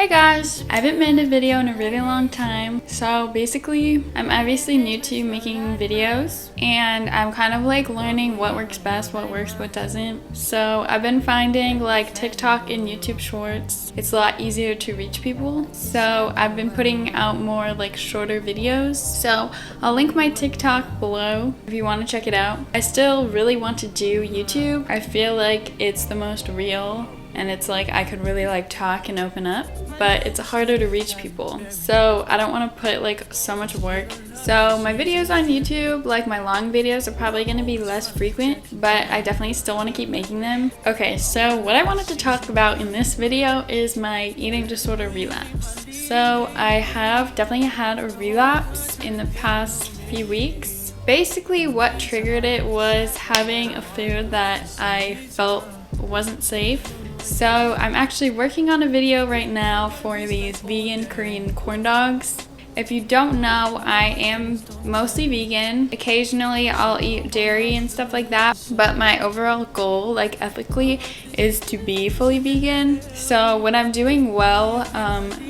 Hey guys! I haven't made a video in a really long time, so basically I'm obviously new to making videos and I'm kind of like learning what works best, what works, what doesn't. So I've been finding like TikTok and YouTube shorts, it's a lot easier to reach people. So I've been putting out more like shorter videos. So I'll link my TikTok below if you want to check it out. I still really want to do YouTube. I feel like it's the most real and it's like I could really like talk and open up, but it's harder to reach people. So I don't want to put like so much work. So my videos on YouTube, like my long videos, are probably going to be less frequent, but I definitely still want to keep making them. Okay, so what I wanted to talk about in this video is my eating disorder relapse. So I have definitely had a relapse in the past few weeks. Basically what triggered it was having a food that I felt wasn't safe. So I'm actually working on a video right now for these vegan Korean corn dogs. If you don't know, I am mostly vegan. Occasionally I'll eat dairy and stuff like that, but my overall goal, like ethically, is to be fully vegan. So when I'm doing well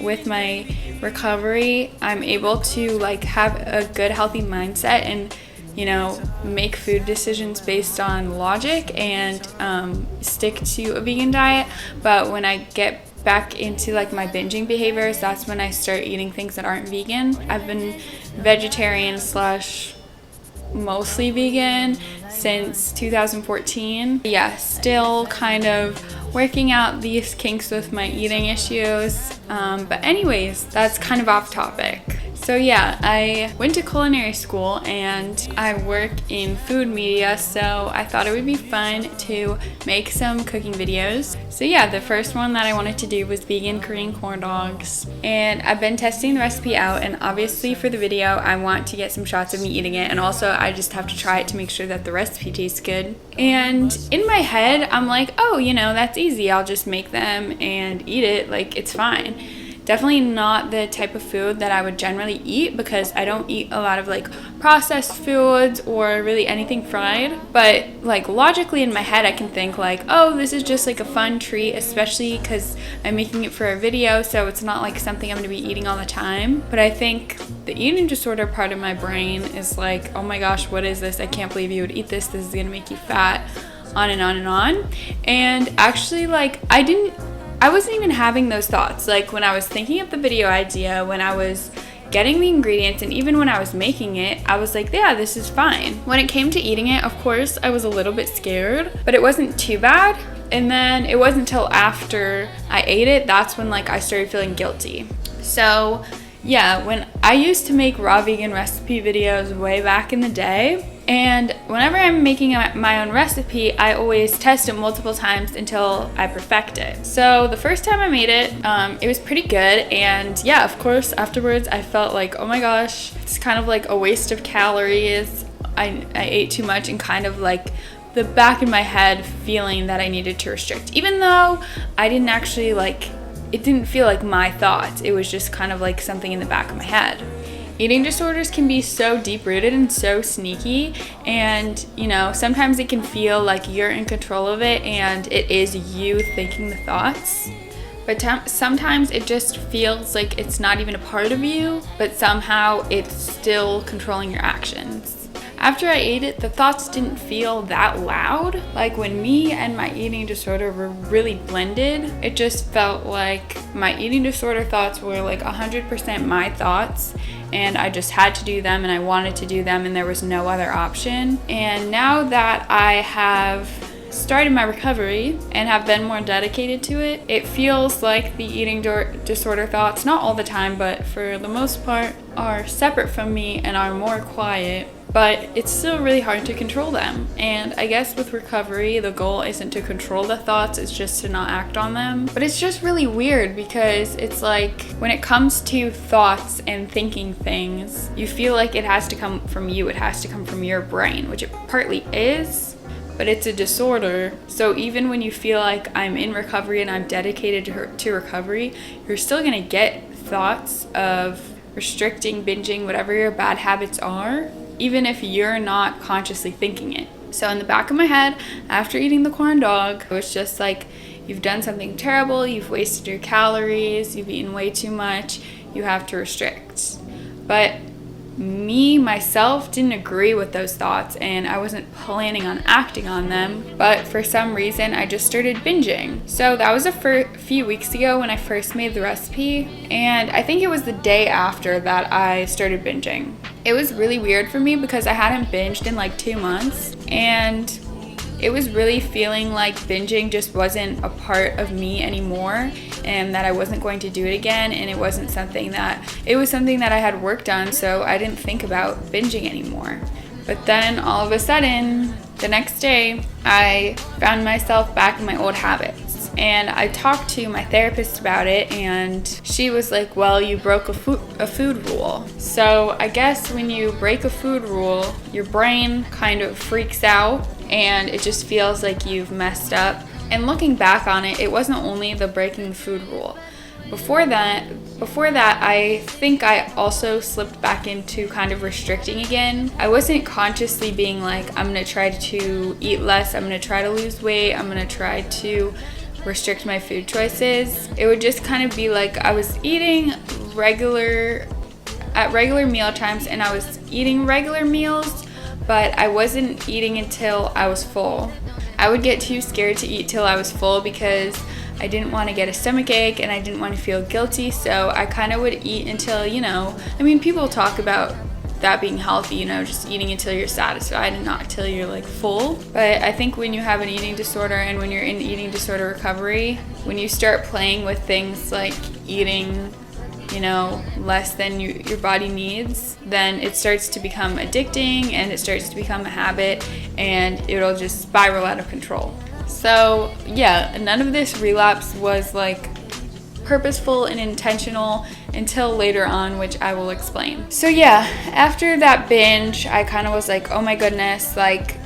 with my recovery, I'm able to like have a good healthy mindset and make food decisions based on logic and stick to a vegan diet. But when I get back into like my binging behaviors, that's when I start eating things that aren't vegan. I've been vegetarian slash mostly vegan since 2014. Yeah, still kind of working out these kinks with my eating issues. But anyways, that's kind of off topic. So yeah, I went to culinary school and I work in food media, so I thought it would be fun to make some cooking videos. So yeah, the first one that I wanted to do was vegan Korean corn dogs. And I've been testing the recipe out, and obviously for the video I want to get some shots of me eating it, and also I just have to try it to make sure that the recipe tastes good. And in my head I'm like, oh, that's easy, I'll just make them and eat it, like it's fine. Definitely not the type of food that I would generally eat because I don't eat a lot of like processed foods or really anything fried. But like logically in my head I can think like, oh, this is just like a fun treat, especially because I'm making it for a video, so it's not like something I'm going to be eating all the time. But I think the eating disorder part of my brain is like, oh my gosh, what is this? I can't believe you would eat this. This is going to make you fat, on and on and on. And actually like I wasn't even having those thoughts. Like when I was thinking of the video idea, when I was getting the ingredients, and even when I was making it, I was like, yeah, this is fine. When it came to eating it, of course, I was a little bit scared, but it wasn't too bad. And then it wasn't until after I ate it, that's when like I started feeling guilty. So yeah, when I used to make raw vegan recipe videos way back in the day, and whenever I'm making my own recipe, I always test it multiple times until I perfect it. So the first time I made it, it was pretty good. And yeah, of course, afterwards I felt like, oh my gosh, it's kind of like a waste of calories. I ate too much, and kind of like the back of my head feeling that I needed to restrict. Even though I didn't actually it didn't feel like my thoughts. It was just kind of like something in the back of my head. Eating disorders can be so deep-rooted and so sneaky, and sometimes it can feel like you're in control of it and it is you thinking the thoughts. But sometimes it just feels like it's not even a part of you, but somehow it's still controlling your actions. After I ate it, the thoughts didn't feel that loud. Like when me and my eating disorder were really blended, it just felt like my eating disorder thoughts were like 100% my thoughts, and I just had to do them and I wanted to do them and there was no other option. And now that I have started my recovery and have been more dedicated to it, it feels like the eating disorder thoughts, not all the time, but for the most part, are separate from me and are more quiet. But it's still really hard to control them. And I guess with recovery, the goal isn't to control the thoughts, it's just to not act on them. But it's just really weird because it's like when it comes to thoughts and thinking things, you feel like it has to come from you, it has to come from your brain, which it partly is, but it's a disorder. So even when you feel like I'm in recovery and I'm dedicated to recovery, you're still gonna get thoughts of restricting, binging, whatever your bad habits are, even if you're not consciously thinking it. So in the back of my head, after eating the corn dog, it was just like, you've done something terrible, you've wasted your calories, you've eaten way too much, you have to restrict. But me, myself, didn't agree with those thoughts, and I wasn't planning on acting on them, but for some reason I just started binging. So that was a few weeks ago when I first made the recipe, and I think it was the day after that I started binging. It was really weird for me because I hadn't binged in like 2 months, and it was really feeling like binging just wasn't a part of me anymore, and that I wasn't going to do it again, and it was something that I had worked on, so I didn't think about binging anymore. But then all of a sudden, the next day, I found myself back in my old habits. And I talked to my therapist about it, and she was like, well, you broke a food rule. So I guess when you break a food rule, your brain kind of freaks out, and it just feels like you've messed up. And looking back on it, it wasn't only the breaking the food rule. Before that, I think I also slipped back into kind of restricting again. I wasn't consciously being like, I'm gonna try to eat less, I'm gonna try to lose weight, I'm gonna try to restrict my food choices. It would just kind of be like I was eating at regular meal times, and I was eating regular meals, but I wasn't eating until I was full. I would get too scared to eat till I was full because I didn't want to get a stomach ache and I didn't want to feel guilty, so I kind of would eat until, people talk about that being healthy, just eating until you're satisfied and not until you're like full. But I think when you have an eating disorder and when you're in eating disorder recovery, when you start playing with things like eating less than your body needs, then it starts to become addicting and it starts to become a habit, and it'll just spiral out of control. So yeah, none of this relapse was like purposeful and intentional until later on, which I will explain. So yeah, after that binge, I kind of was like, oh my goodness, like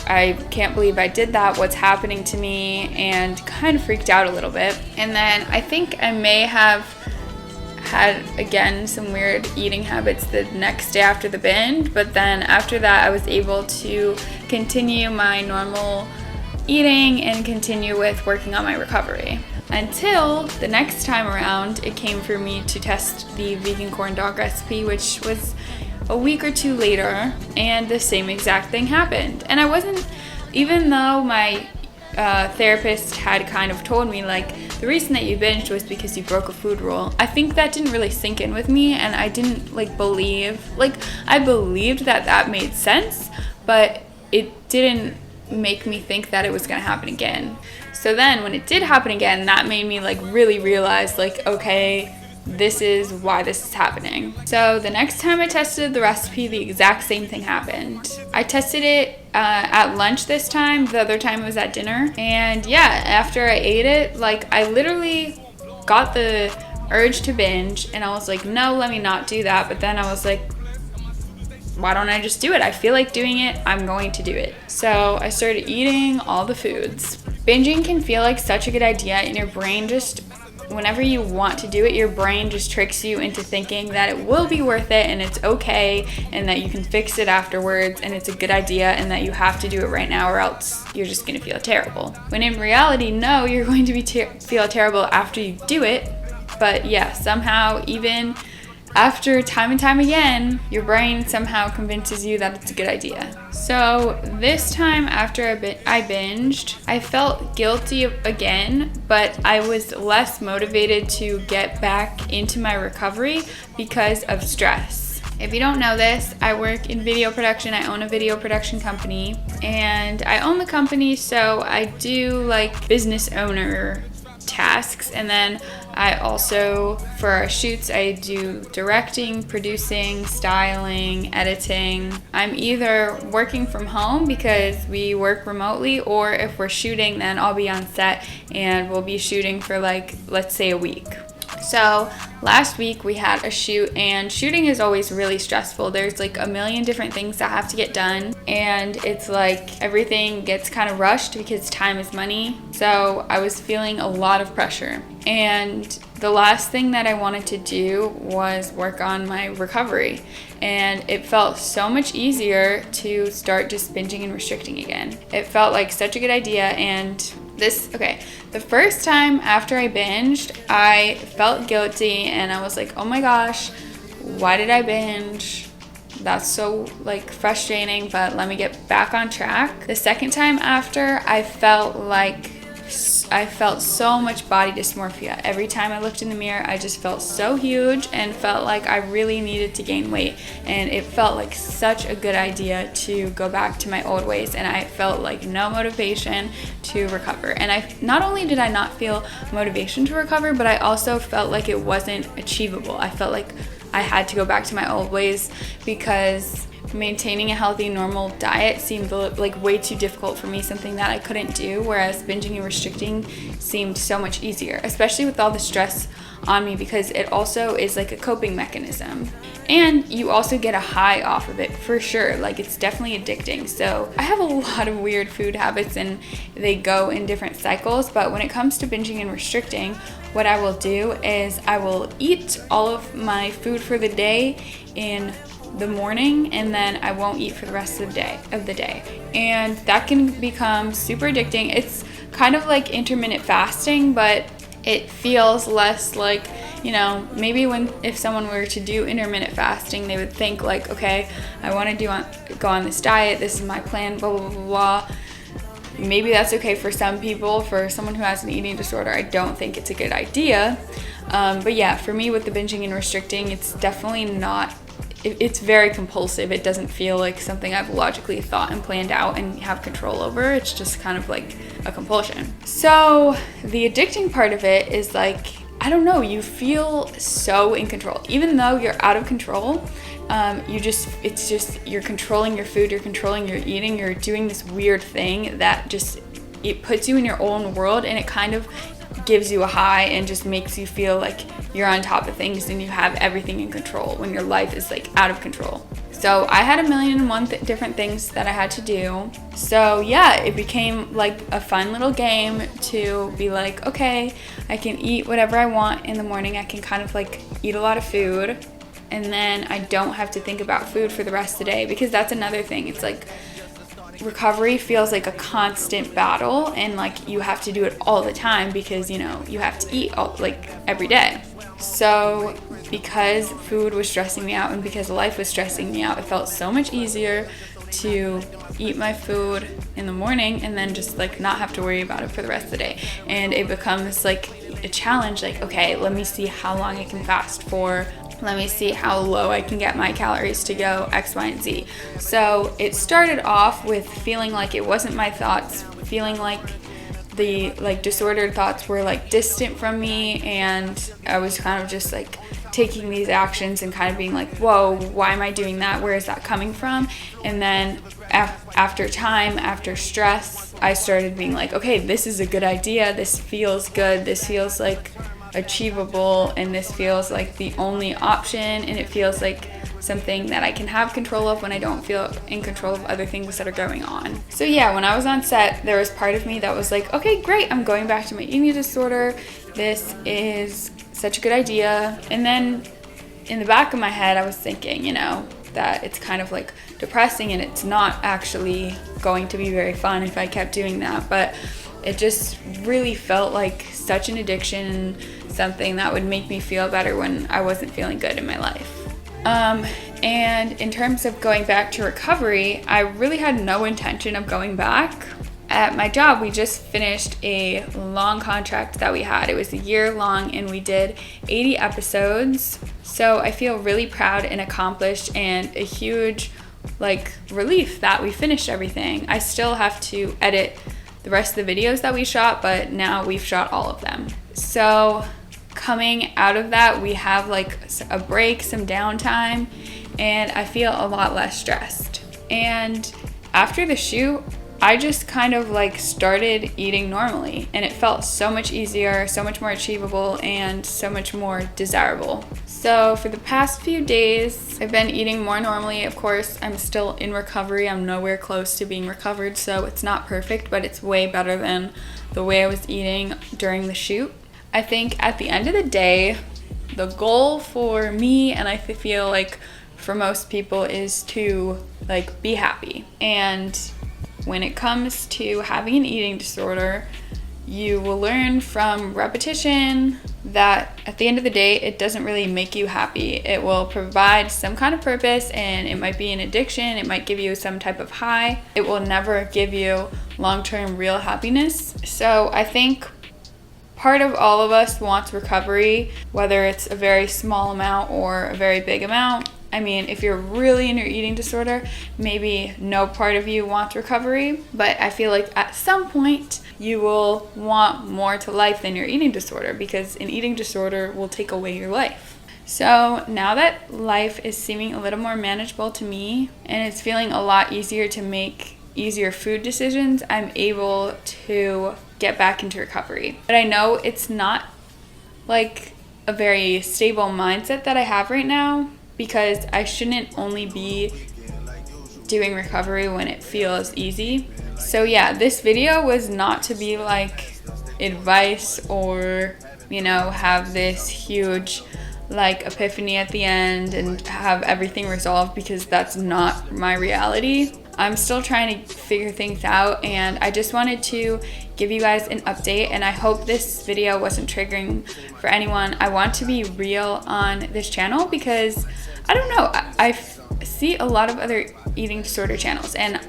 I can't believe I did that, what's happening to me, and kind of freaked out a little bit. And then I think I may have had again some weird eating habits the next day after the binge, but then after that I was able to continue my normal eating and continue with working on my recovery. Until the next time around, it came for me to test the vegan corn dog recipe, which was a week or two later, and the same exact thing happened. And I wasn't, even though my therapist had kind of told me like the reason that you binged was because you broke a food rule, I think that didn't really sink in with me, and I didn't I believed that made sense, but it didn't make me think that it was going to happen again. So then when it did happen again, that made me like really realize like, okay, this is why this is happening. So the next time I tested the recipe, the exact same thing happened. I tested it at lunch this time. The other time it was at dinner. And yeah, after I ate it, like I literally got the urge to binge, and I was like, no, let me not do that. But then I was like, why don't I just do it? I feel like doing it, I'm going to do it. So I started eating all the foods. Binging can feel like such a good idea, and your brain just, whenever you want to do it, your brain just tricks you into thinking that it will be worth it and it's okay and that you can fix it afterwards and it's a good idea and that you have to do it right now or else you're just going to feel terrible. When in reality, no, you're going to feel terrible after you do it. But yeah, somehow even after time and time again, your brain somehow convinces you that it's a good idea. So this time after I binged, I felt guilty again, but I was less motivated to get back into my recovery because of stress. If you don't know this, I work in video production. I own a video production company, and I own the company, so I do like business owner tasks, and then I also, for our shoots, I do directing, producing, styling, editing. I'm either working from home because we work remotely, or if we're shooting, then I'll be on set and we'll be shooting for like, let's say a week. So last week we had a shoot, and shooting is always really stressful. There's like a million different things that have to get done, and it's like everything gets kind of rushed because time is money. So I was feeling a lot of pressure, and the last thing that I wanted to do was work on my recovery, and it felt so much easier to start just binging and restricting again. It felt like such a good idea, and The first time after I binged, I felt guilty and I was like, oh my gosh, why did I binge? That's so like frustrating, but let me get back on track. The second time after, I felt so much body dysmorphia. Every time I looked in the mirror, I just felt so huge and felt like I really needed to gain weight. And it felt like such a good idea to go back to my old ways. And I felt like no motivation to recover. And not only did I not feel motivation to recover, but I also felt like it wasn't achievable. I felt like I had to go back to my old ways because maintaining a healthy, normal diet seemed like way too difficult for me, something that I couldn't do, whereas binging and restricting seemed so much easier, especially with all the stress on me, because it also is like a coping mechanism. And you also get a high off of it for sure. Like, it's definitely addicting. So I have a lot of weird food habits and they go in different cycles, but when it comes to binging and restricting, what I will do is I will eat all of my food for the day in the morning, and then I won't eat for the rest of the day. And that can become super addicting. It's kind of like intermittent fasting, but it feels less like, maybe if someone were to do intermittent fasting, they would think like, okay, I want to go on this diet, this is my plan, blah, blah, blah, blah. Maybe that's okay for some people. For someone who has an eating disorder, I don't think it's a good idea. But yeah, for me with the binging and restricting, it's definitely not, it's very compulsive. It doesn't feel like something I've logically thought and planned out and have control over. It's just kind of like a compulsion. So the addicting part of it is like, I don't know, you feel so in control. Even though you're out of control, you're controlling your food, you're controlling your eating, you're doing this weird thing that it puts you in your own world, and it kind of gives you a high and just makes you feel like you're on top of things and you have everything in control when your life is like out of control. So I had 1,000,001 different things that I had to do. So yeah, it became like a fun little game to be like, okay, I can eat whatever I want in the morning. I can kind of like eat a lot of food, and then I don't have to think about food for the rest of the day, because that's another thing. It's like recovery feels like a constant battle, and like you have to do it all the time because you have to eat every day. So because food was stressing me out and because life was stressing me out, it felt so much easier to eat my food in the morning and then just like not have to worry about it for the rest of the day. And it becomes like a challenge, like, okay, let me see how long I can fast for. Let me see how low I can get my calories to go X, Y, and Z. So it started off with feeling like it wasn't my thoughts, feeling like the disordered thoughts were like distant from me, and I was kind of just like taking these actions and kind of being like, whoa, why am I doing that? Where is that coming from? And then after time, after stress, I started being like, okay, this is a good idea. This feels good. This feels like achievable, and this feels like the only option, and it feels like something that I can have control of when I don't feel in control of other things that are going on. So yeah, when I was on set, there was part of me that was like, okay, great, I'm going back to my eating disorder. This is such a good idea. And then in the back of my head, I was thinking, that it's kind of like depressing and it's not actually going to be very fun if I kept doing that. But it just really felt like such an addiction, something that would make me feel better when I wasn't feeling good in my life. And in terms of going back to recovery, I really had no intention of going back. At my job, we just finished a long contract that we had. It was a year long and we did 80 episodes. So I feel really proud and accomplished, and a huge relief that we finished everything. I still have to edit the rest of the videos that we shot, but now we've shot all of them. So coming out of that, we have a break, some downtime, and I feel a lot less stressed. And after the shoot, I just kind of started eating normally, and it felt so much easier, so much more achievable, and so much more desirable. So for the past few days, I've been eating more normally. Of course, I'm still in recovery. I'm nowhere close to being recovered, so it's not perfect, but it's way better than the way I was eating during the shoot. I think at the end of the day, the goal for me, and I feel like for most people, is to be happy. And when it comes to having an eating disorder, you will learn from repetition that at the end of the day, it doesn't really make you happy. It will provide some kind of purpose, and it might be an addiction. It might give you some type of high. It will never give you long-term real happiness. So I think part of all of us wants recovery, whether it's a very small amount or a very big amount. I mean, if you're really in your eating disorder, maybe no part of you wants recovery, but I feel like at some point you will want more to life than your eating disorder, because an eating disorder will take away your life. So now that life is seeming a little more manageable to me, and it's feeling a lot easier to make easier food decisions, I'm able to get back into recovery. But I know it's not like a very stable mindset that I have right now, because I shouldn't only be doing recovery when it feels easy. So yeah, this video was not to be like advice or, you know, have this huge like epiphany at the end and have everything resolved, because that's not my reality. I'm still trying to figure things out, and I just wanted to give you guys an update, and I hope this video wasn't triggering for anyone. I want to be real on this channel because I don't know, I see a lot of other eating disorder channels, and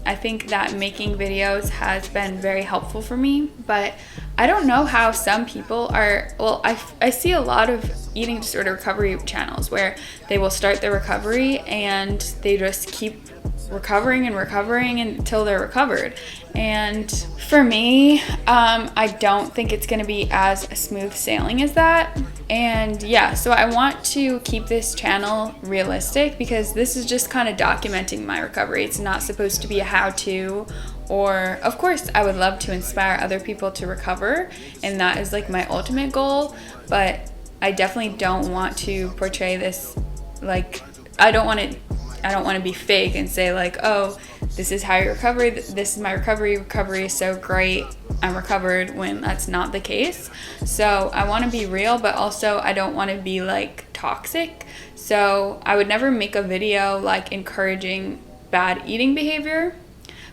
I think that making videos has been very helpful for me, but I don't know how some people are. Well, I see a lot of eating disorder recovery channels where they will start their recovery and they just keep recovering and recovering until they're recovered. And for me, I don't think it's going to be as smooth sailing as that. And yeah, so I want to keep this channel realistic, because this is just kind of documenting my recovery. It's not supposed to be a how-to, or of course I would love to inspire other people to recover, and that is like my ultimate goal, but I definitely don't want to portray this like, I don't want to be fake and say like, oh, this is how you recover, this is my recovery is so great, I'm recovered, when that's not the case. So I want to be real, but also I don't want to be like toxic. So I would never make a video like encouraging bad eating behavior,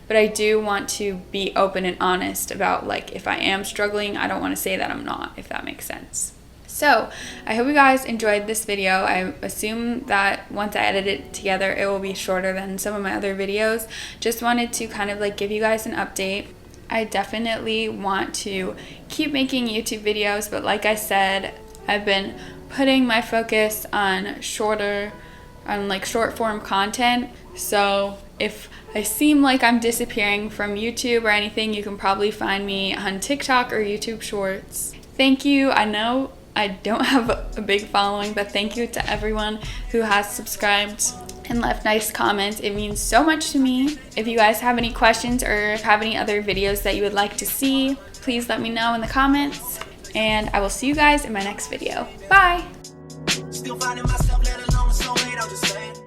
but I do want to be open and honest about like, if I am struggling, I don't want to say that I'm not, if that makes sense. So I hope you guys enjoyed this video. I assume that once I edit it together, it will be shorter than some of my other videos. Just wanted to kind of like give you guys an update. I definitely want to keep making YouTube videos, but like I said, I've been putting my focus on short form content. So if I seem like I'm disappearing from YouTube or anything, you can probably find me on TikTok or YouTube Shorts. Thank you. I know I don't have a big following, but thank you to everyone who has subscribed and left nice comments. It means so much to me. If you guys have any questions or have any other videos that you would like to see, please let me know in the comments, and I will see you guys in my next video. Bye! Still finding myself, let alone a soulmate, I'll just say it.